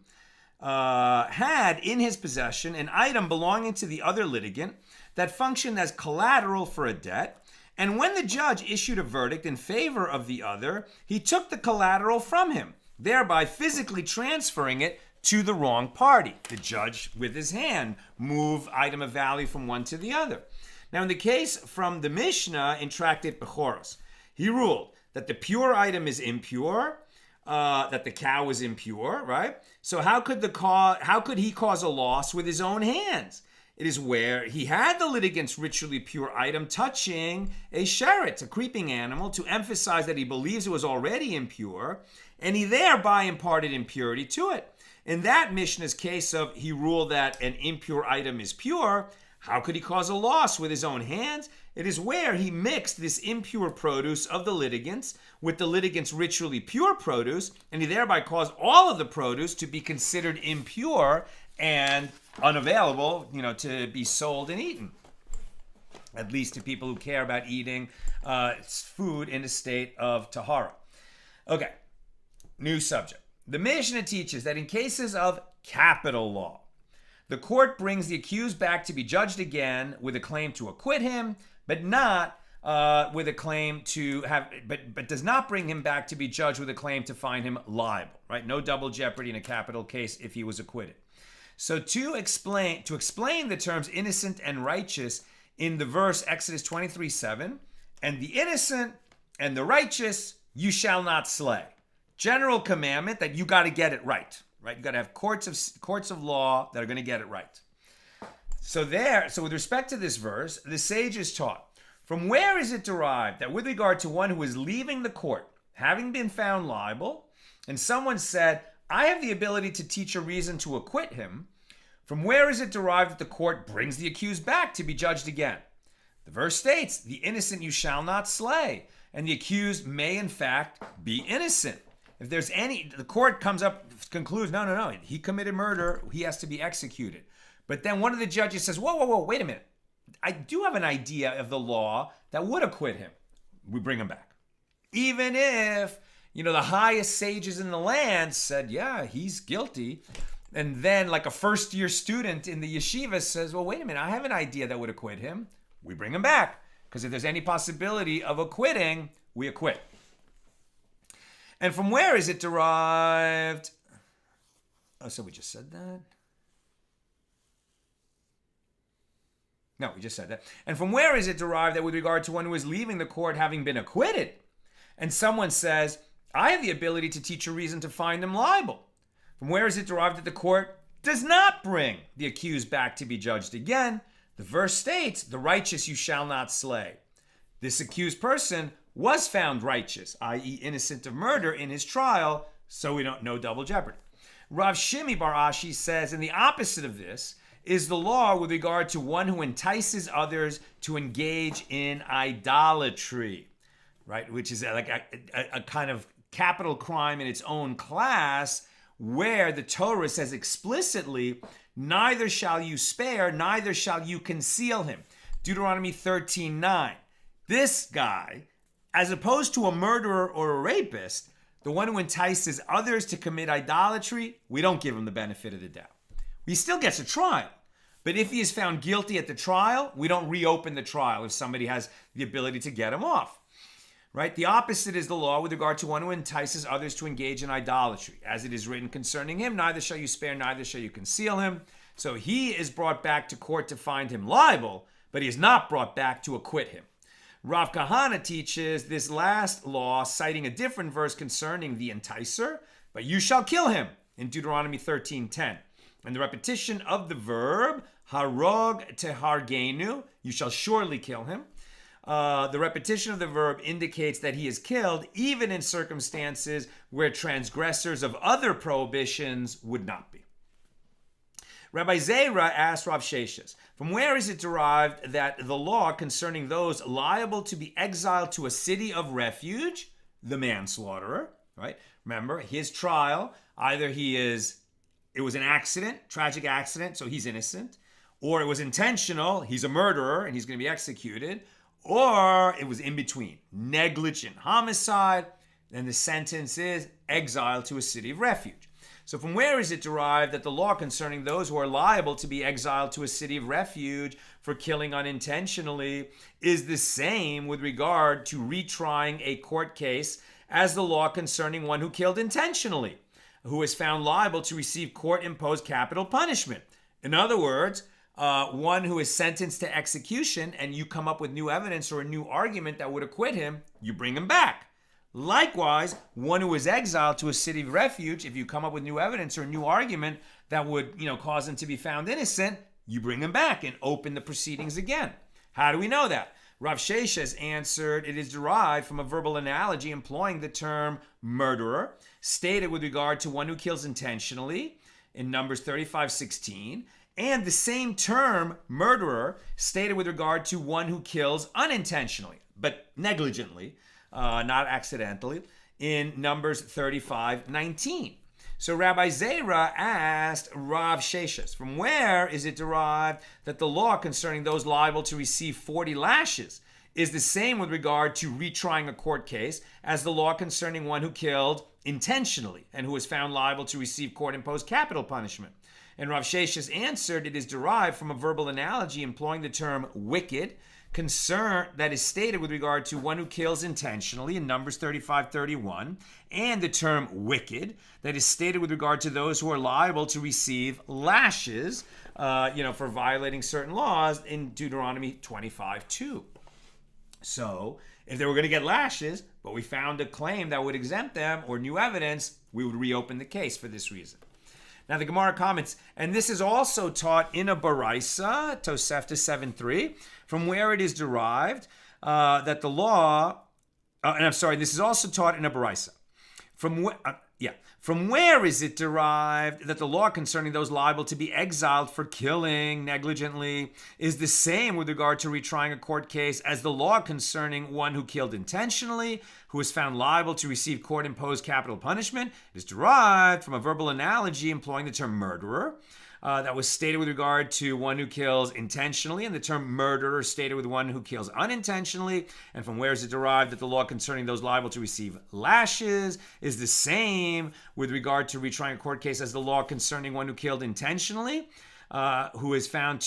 had in his possession an item belonging to the other litigant that functioned as collateral for a debt, and when the judge issued a verdict in favor of the other, he took the collateral from him, thereby physically transferring it to the wrong party. The judge, with his hand, moved item of value from one to the other. Now, in the case from the Mishna in Tractate Bechoros, he ruled that the pure item is impure, that the cow is impure, right? So how could he cause a loss with his own hands? It is where he had the litigant's ritually pure item touching a sheret, a creeping animal, to emphasize that he believes it was already impure, and he thereby imparted impurity to it. In that Mishnah's case of he ruled that an impure item is pure, how could he cause a loss with his own hands? It is where he mixed this impure produce of the litigants with the litigants' ritually pure produce, and he thereby caused all of the produce to be considered impure and unavailable, to be sold and eaten. At least to people who care about eating food in a state of tahara. Okay, new subject. The Mishnah teaches that in cases of capital law, the court brings the accused back to be judged again with a claim to acquit him, but not with a claim to but does not bring him back to be judged with a claim to find him liable, right? No double jeopardy in a capital case if he was acquitted. So to explain the terms innocent and righteous in the verse Exodus 23:7, and the innocent and the righteous you shall not slay. General commandment that you got to get it right? You got to have courts of law that are going to get it right. So with respect to this verse, the sages taught, from where is it derived that with regard to one who is leaving the court, having been found liable, and someone said, I have the ability to teach a reason to acquit him, from where is it derived that the court brings the accused back to be judged again? The verse states, the innocent you shall not slay, and the accused may in fact be innocent. If there's the court comes up, concludes, no, he committed murder, he has to be executed. But then one of the judges says, whoa, wait a minute. I do have an idea of the law that would acquit him. We bring him back. Even if, the highest sages in the land said, yeah, he's guilty. And then like a first-year student in the yeshiva says, well, wait a minute, I have an idea that would acquit him. We bring him back. Because if there's any possibility of acquitting, we acquit. And from where is it derived? Oh, so we just said that? No, we just said that. And from where is it derived that with regard to one who is leaving the court having been acquitted, and someone says, I have the ability to teach a reason to find him liable? From where is it derived that the court does not bring the accused back to be judged again? The verse states, the righteous you shall not slay. This accused person was found righteous, i.e. innocent of murder in his trial, so we don't know double jeopardy. Rav Shimi Bar Ashi says, and the opposite of this is the law with regard to one who entices others to engage in idolatry, right? Which is like a kind of capital crime in its own class, where the Torah says explicitly, neither shall you spare, neither shall you conceal him. Deuteronomy 13:9. This guy, as opposed to a murderer or a rapist, the one who entices others to commit idolatry, we don't give him the benefit of the doubt. He still gets a trial. But if he is found guilty at the trial, we don't reopen the trial if somebody has the ability to get him off. Right? The opposite is the law with regard to one who entices others to engage in idolatry. As it is written concerning him, neither shall you spare, neither shall you conceal him. So he is brought back to court to find him liable, but he is not brought back to acquit him. Rav Kahana teaches this last law, citing a different verse concerning the enticer, but you shall kill him, in Deuteronomy 13:10. And the repetition of the verb, harog tehargenu, you shall surely kill him. The repetition of the verb indicates that he is killed even in circumstances where transgressors of other prohibitions would not be. Rabbi Zera asked Rav Sheshes, from where is it derived that the law concerning those liable to be exiled to a city of refuge, the manslaughterer, right? Remember, his trial, either it was an accident, tragic accident, so he's innocent, or it was intentional, he's a murderer and he's going to be executed, or it was in between, negligent homicide, then the sentence is exile to a city of refuge. So from where is it derived that the law concerning those who are liable to be exiled to a city of refuge for killing unintentionally is the same with regard to retrying a court case as the law concerning one who killed intentionally, who is found liable to receive court-imposed capital punishment? In other words, one who is sentenced to execution and you come up with new evidence or a new argument that would acquit him, you bring him back. Likewise, one who is exiled to a city of refuge, if you come up with new evidence or a new argument that would, cause him to be found innocent, you bring him back and open the proceedings again. How do we know that? Rav Sheshes answered, it is derived from a verbal analogy employing the term murderer, stated with regard to one who kills intentionally in Numbers 35:16, and the same term murderer stated with regard to one who kills unintentionally, but negligently, not accidentally, in Numbers 35:19. So Rabbi Zera asked Rav Sheshes, from where is it derived that the law concerning those liable to receive 40 lashes is the same with regard to retrying a court case as the law concerning one who killed intentionally and who was found liable to receive court-imposed capital punishment? And Rav Sheshes answered, it is derived from a verbal analogy employing the term wicked, concern that is stated with regard to one who kills intentionally in Numbers 35:31, and the term wicked that is stated with regard to those who are liable to receive lashes, for violating certain laws in Deuteronomy 25:2. So, if they were going to get lashes, but we found a claim that would exempt them or new evidence, we would reopen the case for this reason. Now the Gemara comments, and this is also taught in a Baraisa, Tosefta 7.3, from where it is derived that the law, this is also taught in a Baraisa. From where is it derived that the law concerning those liable to be exiled for killing negligently is the same with regard to retrying a court case as the law concerning one who killed intentionally, who is found liable to receive court-imposed capital punishment? It is derived from a verbal analogy employing the term murderer. That was stated with regard to one who kills intentionally, and the term murderer stated with one who kills unintentionally. And from where is it derived that the law concerning those liable to receive lashes is the same with regard to retrying a court case as the law concerning one who killed intentionally, who is found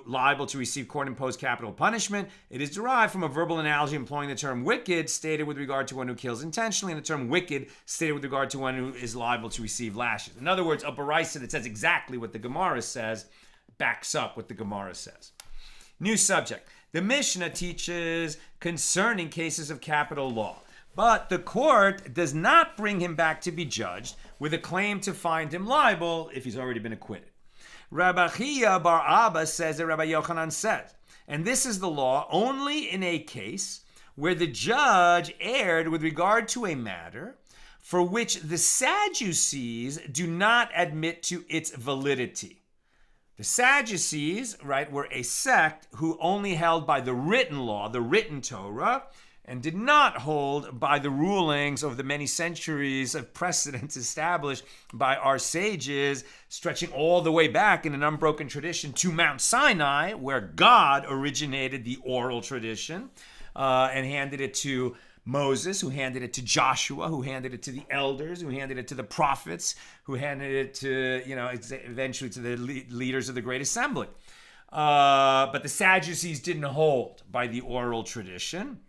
liable to receive court-imposed capital punishment? It is derived from a verbal analogy employing the term wicked stated with regard to one who kills intentionally, and the term wicked stated with regard to one who is liable to receive lashes. In other words, a baraisa that says exactly what the Gemara says backs up what the Gemara says. New subject. The Mishna teaches concerning cases of capital law, but the court does not bring him back to be judged with a claim to find him liable if he's already been acquitted. Rabbi Chia bar Abba says that Rabbi Yochanan says, and this is the law only in a case where the judge erred with regard to a matter for which the Sadducees do not admit to its validity. The Sadducees, were a sect who only held by the written law, the written Torah, and did not hold by the rulings of the many centuries of precedents established by our sages, stretching all the way back in an unbroken tradition to Mount Sinai, where God originated the oral tradition and handed it to Moses, who handed it to Joshua, who handed it to the elders, who handed it to the prophets, who handed it to, eventually to the leaders of the Great Assembly. But the Sadducees didn't hold by the oral tradition,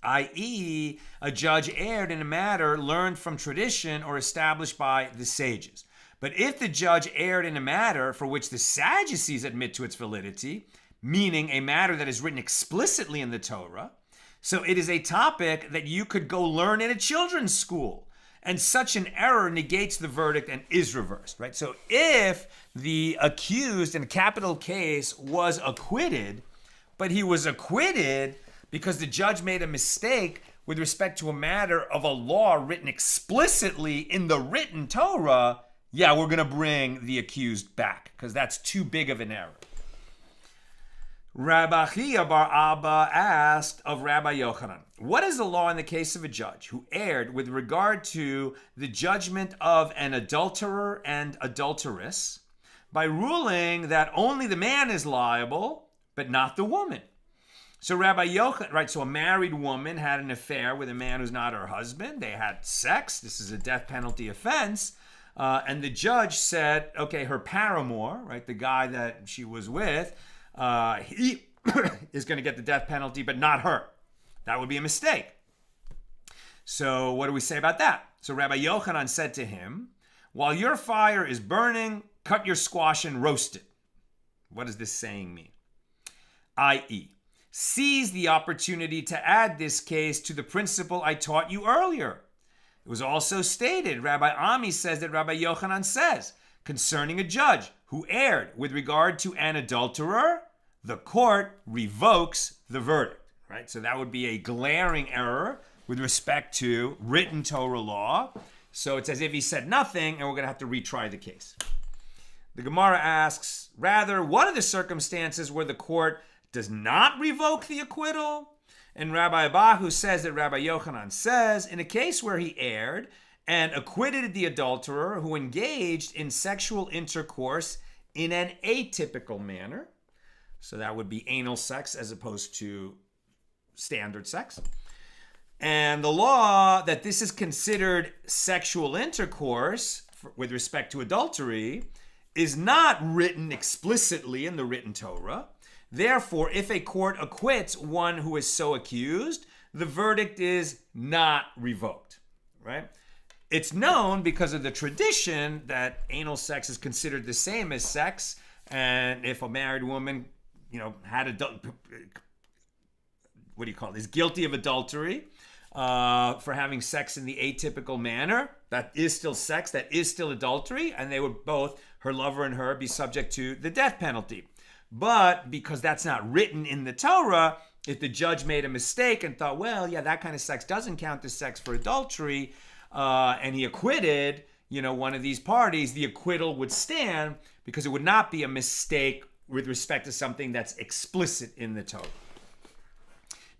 i.e., a judge erred in a matter learned from tradition or established by the sages. But if the judge erred in a matter for which the Sadducees admit to its validity, meaning a matter that is written explicitly in the Torah, so it is a topic that you could go learn in a children's school, and such an error negates the verdict and is reversed, right? So if the accused in a capital case was acquitted, but he was acquitted because the judge made a mistake with respect to a matter of a law written explicitly in the written Torah, we're going to bring the accused back because that's too big of an error. Rabbi Chia bar Abba asked of Rabbi Yochanan, what is the law in the case of a judge who erred with regard to the judgment of an adulterer and adulteress by ruling that only the man is liable, but not the woman? So Rabbi Yochanan, so a married woman had an affair with a man who's not her husband. They had sex. This is a death penalty offense. And the judge said, okay, her paramour, the guy that she was with, he is going to get the death penalty, but not her. That would be a mistake. So what do we say about that? So Rabbi Yochanan said to him, while your fire is burning, cut your squash and roast it. What does this saying mean? I.e., seize the opportunity to add this case to the principle I taught you earlier. It was also stated, Rabbi Ami says that Rabbi Yochanan says, concerning a judge who erred with regard to an adulterer, the court revokes the verdict, So that would be a glaring error with respect to written Torah law. So it's as if he said nothing, and we're going to have to retry the case. The Gemara asks, rather, what are the circumstances where the court does not revoke the acquittal? And Rabbi Abahu says that Rabbi Yochanan says, in a case where he erred and acquitted the adulterer who engaged in sexual intercourse in an atypical manner, so that would be anal sex as opposed to standard sex, and the law that this is considered sexual intercourse with respect to adultery is not written explicitly in the written Torah. Therefore, if a court acquits one who is so accused, the verdict is not revoked, It's known because of the tradition that anal sex is considered the same as sex, and if a married woman, is guilty of adultery, for having sex in the atypical manner. That is still sex, that is still adultery, and they would both, her lover and her, be subject to the death penalty. But because that's not written in the Torah, if the judge made a mistake and thought, well, yeah, that kind of sex doesn't count as sex for adultery, and he acquitted, one of these parties, the acquittal would stand because it would not be a mistake with respect to something that's explicit in the Torah.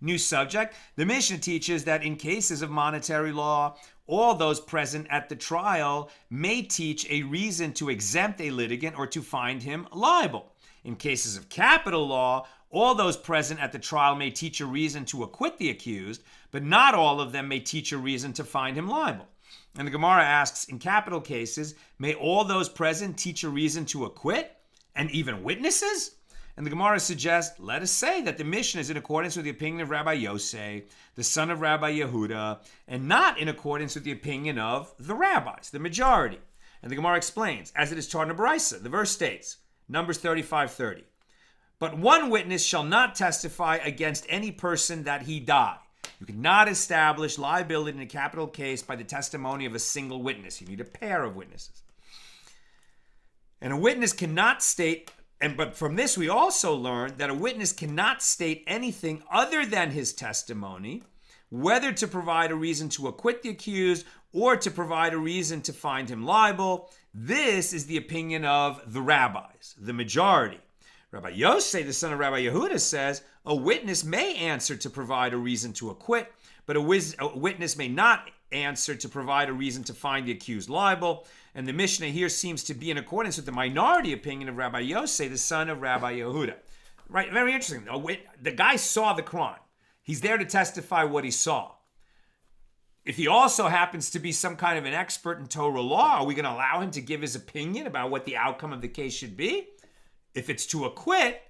New subject. The Mishnah teaches that in cases of monetary law, all those present at the trial may teach a reason to exempt a litigant or to find him liable. In cases of capital law, all those present at the trial may teach a reason to acquit the accused, but not all of them may teach a reason to find him liable. And the Gemara asks, in capital cases, may all those present teach a reason to acquit, and even witnesses? And the Gemara suggests, let us say that the Mishnah is in accordance with the opinion of Rabbi Yosei, the son of Rabbi Yehuda, and not in accordance with the opinion of the rabbis, the majority. And the Gemara explains, as it is taught in the Brisa, the verse states, Numbers 35:30, but one witness shall not testify against any person that he die. You cannot establish liability in a capital case by the testimony of a single witness. You need a pair of witnesses. And a witness cannot state, but from this we also learn that a witness cannot state anything other than his testimony, whether to provide a reason to acquit the accused or to provide a reason to find him liable. This is the opinion of the rabbis, the majority. Rabbi Yosei, the son of Rabbi Yehuda, says a witness may answer to provide a reason to acquit, but a witness may not answer to provide a reason to find the accused liable. And the Mishnah here seems to be in accordance with the minority opinion of Rabbi Yosei, the son of Rabbi Yehuda. Right, very interesting. The guy saw the crime. He's there to testify what he saw. If he also happens to be some kind of an expert in Torah law, are we going to allow him to give his opinion about what the outcome of the case should be? If it's to acquit,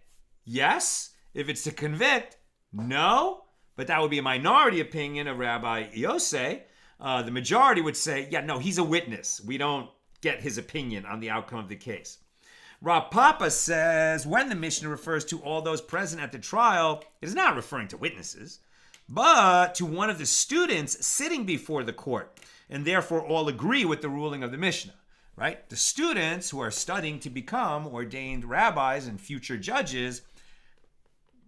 yes. If it's to convict, no. But that would be a minority opinion of Rabbi Yosei. The majority would say, yeah, no, he's a witness. We don't get his opinion on the outcome of the case. Rav Papa says, when the Mishnah refers to all those present at the trial, it is not referring to witnesses, but to one of the students sitting before the court, and therefore all agree with the ruling of the Mishnah. Right? The students who are studying to become ordained rabbis and future judges,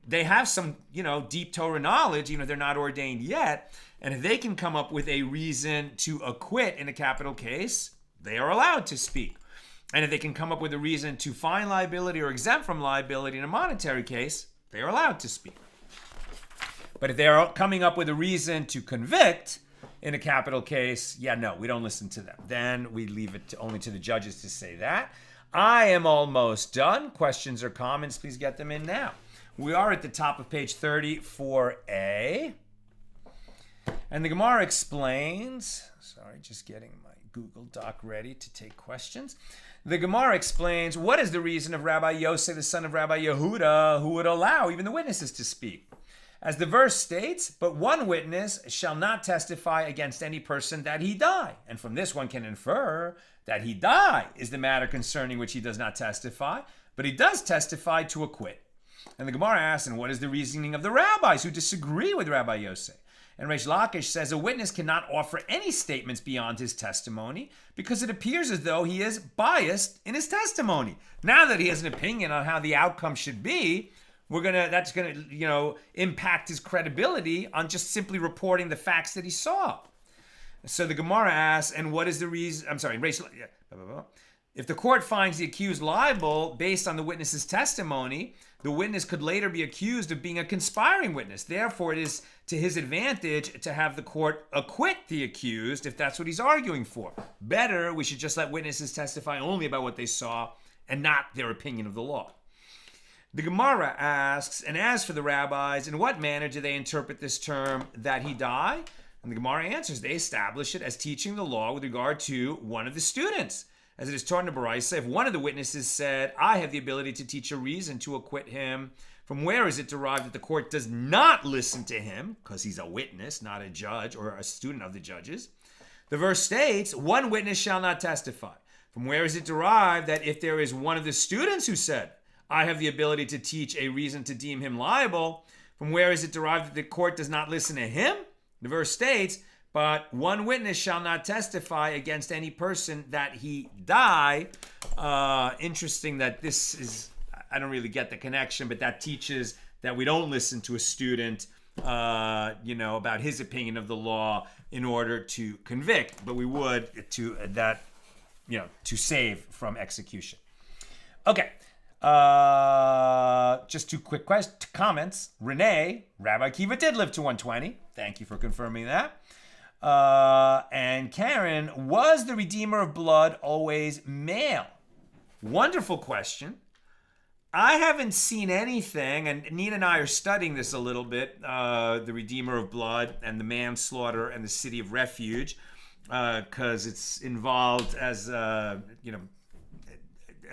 they have some, deep Torah knowledge, even if they're not ordained yet. And if they can come up with a reason to acquit in a capital case, they are allowed to speak. And if they can come up with a reason to find liability or exempt from liability in a monetary case, they are allowed to speak. But if they are coming up with a reason to convict in a capital case, no, we don't listen to them. Then we leave it only to the judges to say that. I am almost done. Questions or comments, please get them in now. We are at the top of page 34a. And the Gemara explains, just getting my Google Doc ready to take questions. The Gemara explains, what is the reason of Rabbi Yosei, the son of Rabbi Yehuda, who would allow even the witnesses to speak? As the verse states, but one witness shall not testify against any person that he die. And from this one can infer that he die is the matter concerning which he does not testify, but he does testify to acquit. And the Gemara asks, and what is the reasoning of the rabbis who disagree with Rabbi Yosei? And Reish Lakish says a witness cannot offer any statements beyond his testimony because it appears as though he is biased in his testimony. Now that he has an opinion on how the outcome should be, that's gonna impact his credibility on just simply reporting the facts that he saw. So the Gemara asks, and what is the reason? If the court finds the accused liable based on the witness's testimony, the witness could later be accused of being a conspiring witness. Therefore, it is to his advantage to have the court acquit the accused if that's what he's arguing for. Better, we should just let witnesses testify only about what they saw and not their opinion of the law. The Gemara asks, and as for the rabbis, in what manner do they interpret this term that he die? And the Gemara answers, they establish it as teaching the law with regard to one of the students. As it is taught in the Brisa, if one of the witnesses said, I have the ability to teach a reason to acquit him, from where is it derived that the court does not listen to him, because he's a witness, not a judge or a student of the judges? The verse states, one witness shall not testify. From where is it derived that if there is one of the students who said, I have the ability to teach a reason to deem him liable, from where is it derived that the court does not listen to him? The verse states, but one witness shall not testify against any person that he die. Interesting that this is, I don't really get the connection, but that teaches that we don't listen to a student, about his opinion of the law in order to convict, but we would to save from execution. Okay. Just two quick comments. Renee, Rabbi Kiva did live to 120. Thank you for confirming that. And Karen, was the Redeemer of Blood always male? Wonderful question. I haven't seen anything, and Nina and I are studying this a little bit, the Redeemer of Blood and the manslaughter and the city of refuge, because it's involved as, a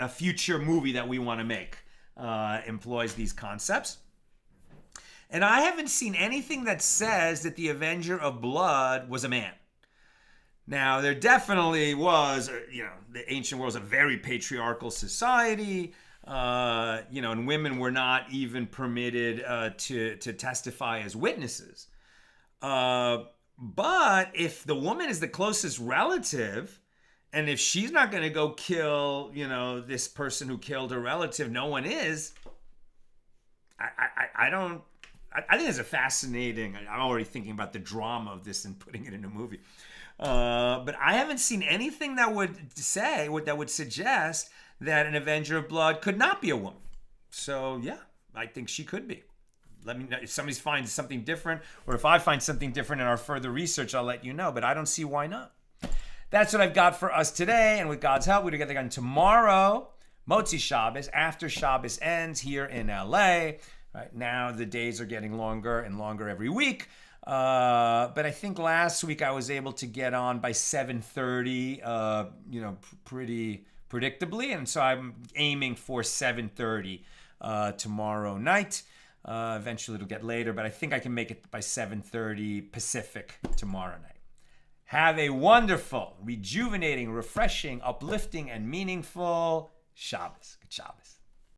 future movie that we want to make, employs these concepts. And I haven't seen anything that says that the Avenger of Blood was a man. Now, there definitely was, the ancient world was a very patriarchal society, and women were not even permitted to testify as witnesses. But if the woman is the closest relative, and if she's not going to go kill, this person who killed her relative, no one is. I think it's a fascinating. I'm already thinking about the drama of this and putting it in a movie. But I haven't seen anything that would suggest that an Avenger of Blood could not be a woman. So yeah, I think she could be. Let me know if somebody finds something different, or if I find something different in our further research, I'll let you know. But I don't see why not. That's what I've got for us today, and with God's help, we're together again tomorrow, Motzi Shabbos, after Shabbos ends here in LA. Right now, the days are getting longer and longer every week. But I think last week I was able to get on by 7:30, pretty predictably, and so I'm aiming for 7:30 tomorrow night. Eventually it'll get later, but I think I can make it by 7:30 Pacific tomorrow night. Have a wonderful, rejuvenating, refreshing, uplifting, and meaningful Shabbos. Good Shabbos.